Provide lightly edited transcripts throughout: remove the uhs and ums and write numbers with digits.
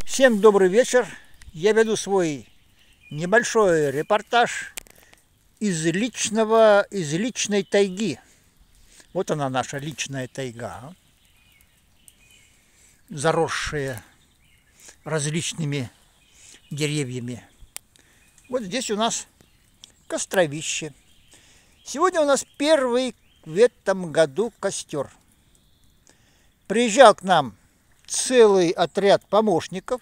Всем добрый вечер. Я веду свой небольшой репортаж из личной тайги. Вот она, наша личная тайга, заросшая различными деревьями. Вот здесь у нас костровище. Сегодня у нас первый в этом году костер. Приезжал к нам целый отряд помощников.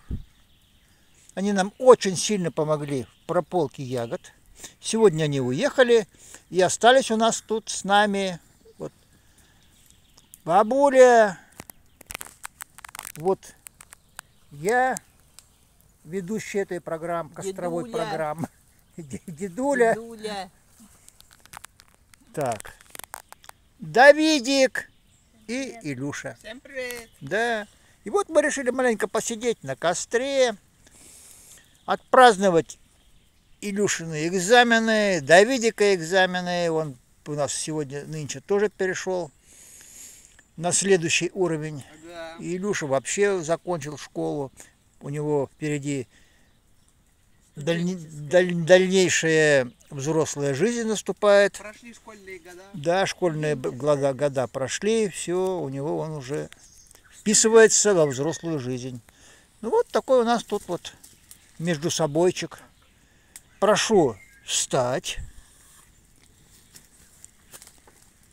Они нам очень сильно помогли в прополке ягод. Сегодня они уехали и остались у нас тут с нами вот бабуля. Вот я, ведущий этой программы, костровой программы. Дедуля. Так. Давидик и Илюша. Всем привет! Да. И вот мы решили маленько посидеть на костре, отпраздновать Илюшины экзамены, Давидика экзамены. Он у нас нынче тоже перешел на следующий уровень. Ага. И Илюша вообще закончил школу. У него впереди дальнейшая взрослая жизнь наступает. Прошли школьные года. Да, школьные года прошли, все, у него он уже вписывается во взрослую жизнь. Ну вот такой у нас тут вот между собойчик. Прошу встать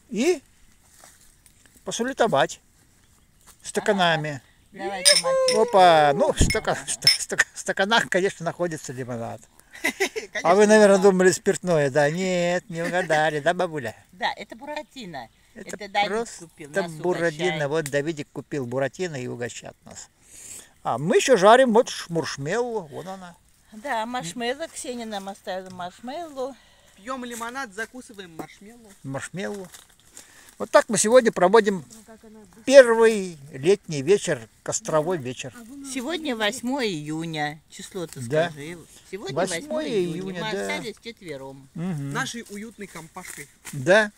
и посулитовать стаканами. Давайте, Матвей. Опа, ну в стаканах, конечно, находится лимонад. А вы, наверное, думали спиртное, да? Нет, не угадали, да, бабуля? Да, это Буратино. Это Давид просто купил, нас Буратино. угощает. Вот Давидик купил Буратино и угощает нас. А мы еще жарим вот маршмеллоу, вон она. Да, маршмеллоу. Ксения нам оставила маршмеллоу. Пьем лимонад, закусываем маршмеллоу. Маршмеллоу. Вот так мы сегодня проводим первый летний вечер, костровой вечер. Сегодня 8 июня. Число-то Да. скажи. Сегодня 8 8 июня. июня, Мы да. остались вчетвером. Мгм. Нашей уютной компашкой. Да,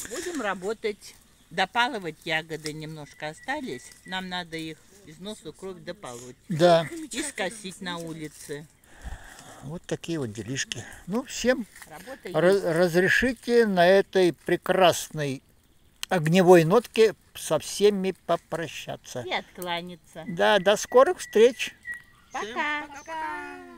Будем работать. Допалывать ягоды немножко остались. Нам надо их из носу кровь дополоть. да. И скосить на улице. Вот такие вот делишки. Ну, всем Работа есть. разрешите на этой прекрасной огневой нотке со всеми попрощаться. И откланяться. Да, до скорых встреч. Пока. Пока-пока.